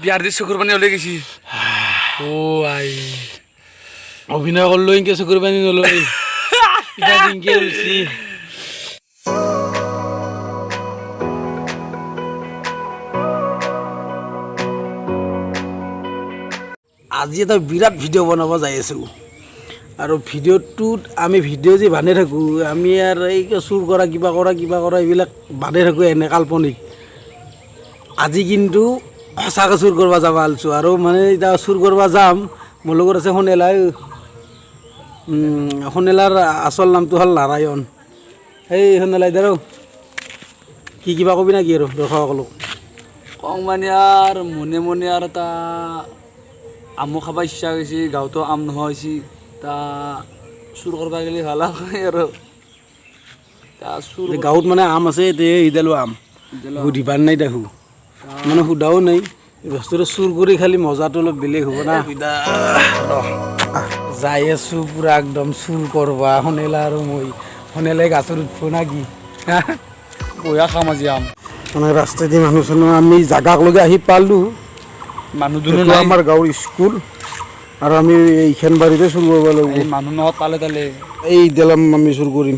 বিয়াৰ দি চকুৰ পানী ওলাই গৈছি আই অভিনয় করলো ইনকে চকুর পানি নলো এটা ইনকে উলছি আজি এটা বিরাট ভিডিও বনাব যাই আছো আৰু ভিডিওটোত আমি ভিডিও যে বানাই থাকো আমি আৰ এই চুৰ কৰা কিবা কৰা এইবিলাক বানাই থাকো এনে কাল্পনিক আজি কিন্তু সঁচাকৈ চুৰ কৰিব যাব আলছো আৰু মানে এতিয়া চুৰ কৰিব যাম মোৰ লগত আছে সোণেলা সোণেলাৰ আচল নামটো হ'ল নাৰায়ণ এই সোণেলা ইদাৰ কি কিবা কবি নাকি আৰু দৰ্শকসকলক কওঁ মানে আৰু মনে মনে আৰু এটা আমো খাব ইচ্ছা গৈছে গাঁৱতো আম নোহোৱা হৈছে তা চুৰ কৰিব গ'লে ভাল হয় আৰু তা চুৰ গাঁৱত মানে আম আছে এতিয়া ইডালো আম সুধিবাৰ নাই দেখো মানে সোধাও নাই বস্তুটো চুৰ কৰি খালি মজাটো অলপ বেলেগ হ'ব না যাই আছো পুৰা একদম চুৰ কৰবা সোণেলা আৰু মই সোণেলাই গাছৰ উঠবো না কি বঢ়িয়া খাম আজি আম মানে ৰাস্তাদি মানুহ চানুহ আমি জাগাকলৈকে আহি পালোঁ মানুহ আমাৰ গাঁৱৰ স্কুল আৰু আমি এইখন বাৰীতে চুৰ কৰিব লাগিব মানুহ নহয় তালে তালে এই দেলাম আমি চুৰ কৰিম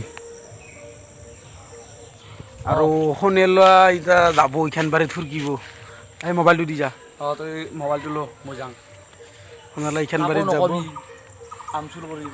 আৰু সোণেলা এতিয়া যাব এইখন বাৰীত ফুৰকিব এই মোবাইলটো দি যা তই মোবাইলটো ল মই যাম সোণেলা এইখন বাৰীত যাব আম চুৰ কৰিম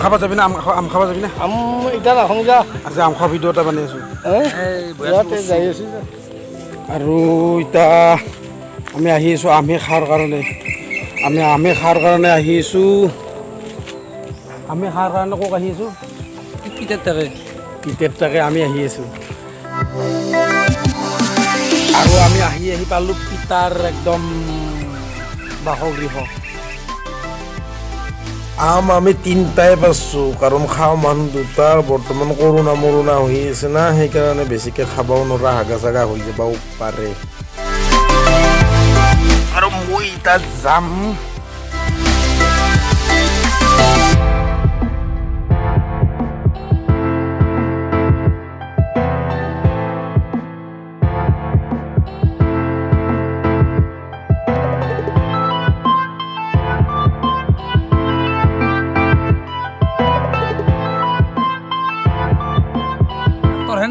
খাব যাবি না আম খাব যাবি না আম এতিয়া নাখাওঁ যা আজি আম খোৱা ভিডিঅ' এটা বনাই আছোঁ ইয়াতে যাই আছোঁ আৰু এতিয়া আমি আহি আছোঁ আমে খাৰ কাৰণে আহি আছোঁ ক'ত আহি আছোঁ পিতেৰ তাকে আমি আহি আছোঁ আৰু আমি আহি পালোঁ পিতাৰ একদম বাসগৃহ আম আমি তিনিটাই পাইছোঁ কাৰণ খাওঁ মানুহ দুটা বৰ্তমান কৰোণা মৰোণা হৈ আছে না সেইকাৰণে বেছিকৈ খাবও নোৱাৰা হাগা চাগা হৈ যাবও পাৰে আৰু মই এতিয়া যাম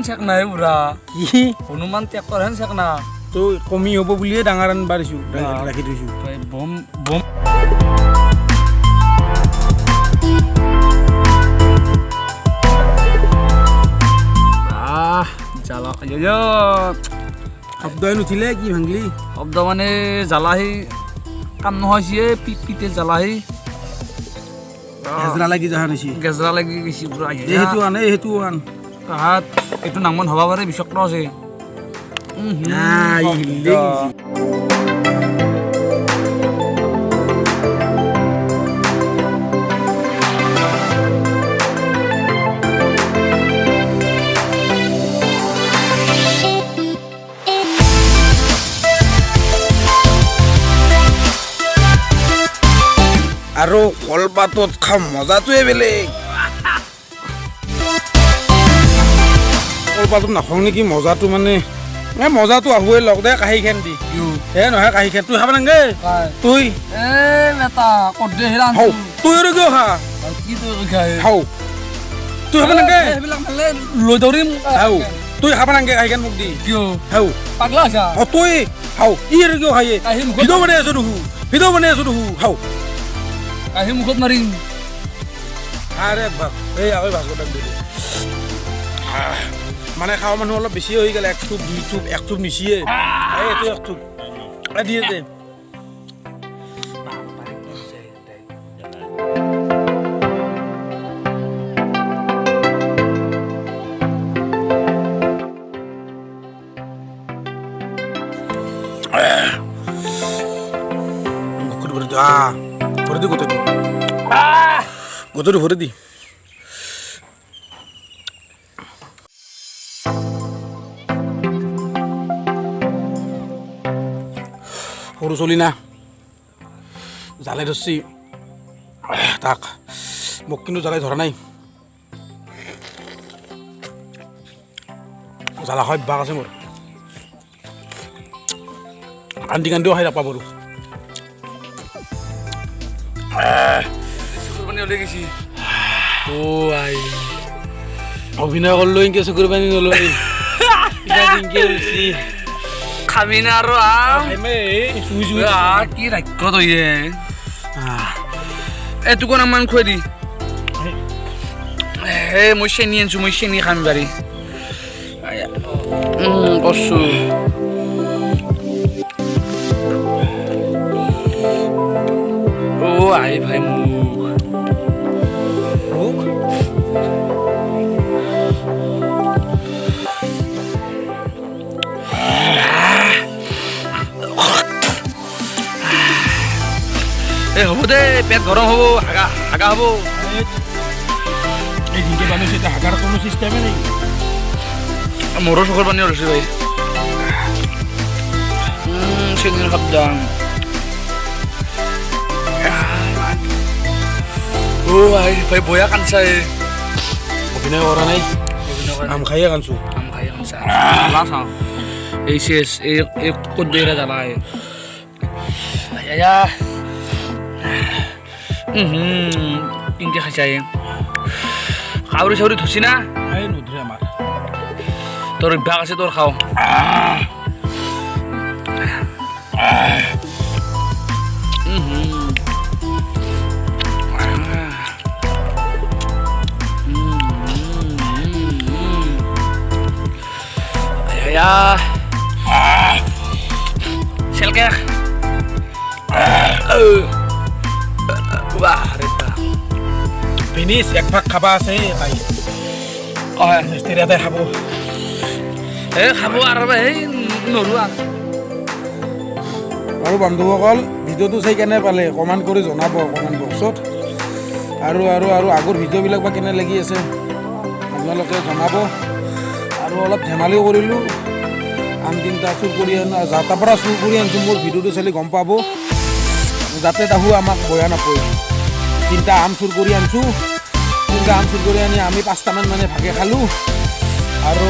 চেক নাই বুঢ়া কি হনুমান ট্ৰেক্টৰ হেন চেক না তো কমি হ'ব বুলিয়ে ডাঙৰ আনিব দিছোঁ ৰাখি থৈছোঁ বম বম জ্বালা শব্দই নুঠিলে কি ভাঙলি শব্দ মানে জ্বালাহি কাম নহৈছে পিতে জ্বালাহি গেজৰা লাগি যাহা নিছি গেজৰা লাগি গৈছে বুঢ়া সেইটো আন তাহাত এইটো নামত হ'ব পাৰে বিষক্ত আছে আৰু কলপাতত খাম মজাটোৱে বেলেগ কলপাতত নাখাওঁ নেকি মজাটো মানে মজাটো আহুৱে লগ দে কাঁহীখন দি নহয় কাঁহীখন তুই খাব নাগে তুই তুই আৰু কিয় খা তুই খাব নাগে লৈ দৌৰিম তুই খাব নাগে কাঁহীখন মোক দি কিয় হাও পাগলা আছা তুই হাও ই আৰু কিয় খায়ে ভিডিঅ' বনাই আছো দেখো হাও আহি মুখত মাৰিম আৰে বাপ এই আকৌ ভাগৰ মানে খাওঁ মানুহ অলপ বেছি হৈ গ'ল 1 চুপ 2 চুপ 1 চুপ নিচিয়ে এইটো 1 চুপ দিয়ে দে ভরে দি গোটেইটো ভরে দি সৰু চলি না জালে ধৰছি তাক মোক কিন্তু জালাই ধৰা নাই জ্বালা হয় বাঘ আছে মোৰ কান্দি কান্দিও খাই নাপাব আৰু চকুৰ পানী ওলাই গৈছি অভিনয় কৰলো ইনকে চকুৰ পানি নলই খাবি না আৰু কি ৰাক্ষ তই তোক মান খুৱাই দি মই চেনি আনিছো মই চেনি খাম বাৰী কচু আই ভাই মোক হ'ব দে পেট গৰম হ'ব হাগা হ'ব এই দিনকে বানিয়েছে এটা হাগাৰ কোনো সিস্টেমে নেই মোৰো চকুৰ পানী ওলাইছে ভাই চেনিৰ শব্দাম আই ভাই বয়া কাঞ্চাই অভিনয় করা নাই আম খাইয়ে কানছো জ্বালা চাওঁ এই শেষ এই ক'ত দেৰা জ্বালাই ইনকে খাইছাই খাউৰি চাউৰি ধুচি না এই নধৰে আমাৰ তোৰ অভ্যাস আছে তোৰ খাওঁ Selkeh. Wah, reta. ফিনিশ এক ভাগ খাবা আছে তাই মিস্ত্রিয়াতে খাবো খাব আৰু এই নৰো আৰু বন্ধুসকল ভিডিঅ'টো চাই কেনে পালে কমেণ্ট কৰি জনাব কমেণ্ট বক্সত আৰু আৰু আৰু আগৰ ভিডিঅ'বিলাক বা কেনে লাগি আছে আপোনালোকে জনাব আৰু অলপ ধেমালিও কৰিলোঁ আম তিনিটা চুৰ কৰি যাৰ পৰা চুৰ কৰি আনিছোঁ মোৰ ভিডিঅ'টো চালে গম পাব যাতে তাহো আমাক বয়া নাপায় তিনিটা আম চুৰ কৰি আনিছোঁ তিনিটা আম চুৰ কৰি আনি আমি 5টামান মানে ভাগে খালোঁ আৰু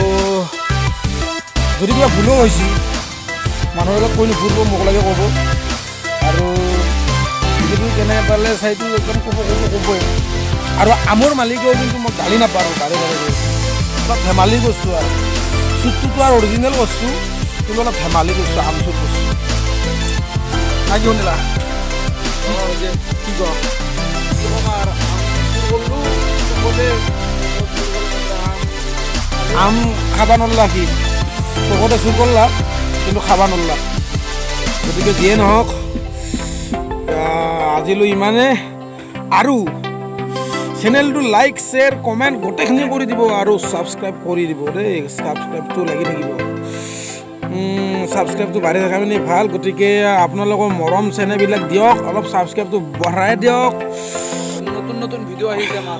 যদি কিবা ভুলো হৈছে মানুহৰ লগত কৈ নুফুৰিব মোক লাগে ক'ব আৰু ভিডিঅ'টো কেনেকৈ পালে চাইটো একদম ক'বই আৰু আমৰ মালিকেও কিন্তু মোক গালি নাপাৰোঁ বাৰে অলপ ধেমালি কৰিছোঁ আৰু চুৰটোতো আৰু অৰিজিনেল কৰিছোঁ কিন্তু অলপ ধেমালি কৰিছোঁ আম চুৰ কৰিছোঁ না কি শুনিলা কি কম আম খাবা নল্লা কি চকতে চুৰ কৰলা কিন্তু খাবা নল্লা গতিকে যিয়ে নহওক আজিলৈ ইমানে আৰু চেনেলটো লাইক শ্বেয়াৰ কমেণ্ট গোটেইখিনি কৰি দিব আৰু ছাবস্ক্ৰাইব কৰি দিব দেই ছাবস্ক্ৰাইবটো লাগি থাকিব ছাবস্ক্ৰাইবটো বাঢ়ি থকা মানে ভাল গতিকে আপোনালোকৰ মৰম চেনেলবিলাক দিয়ক অলপ ছাবস্ক্ৰাইবটো বঢ়াই দিয়ক নতুন নতুন ভিডিঅ' আহিছে আমাৰ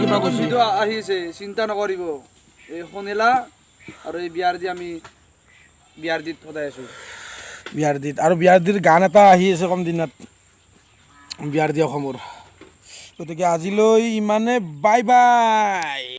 কিবা কৈছে ভিডিঅ' আহিছে চিন্তা নকৰিব এই শুনিলা আৰু এই বিয়াৰ দি আমি বিয়াৰ দিত সদায় আছোঁ বিয়াৰ দিত আৰু বিয়াৰ দিত গান এটা আহি আছে কম দিনত বিয়াৰ দি অসমৰ গতিকে আজিলৈ ইমানে বাই বাই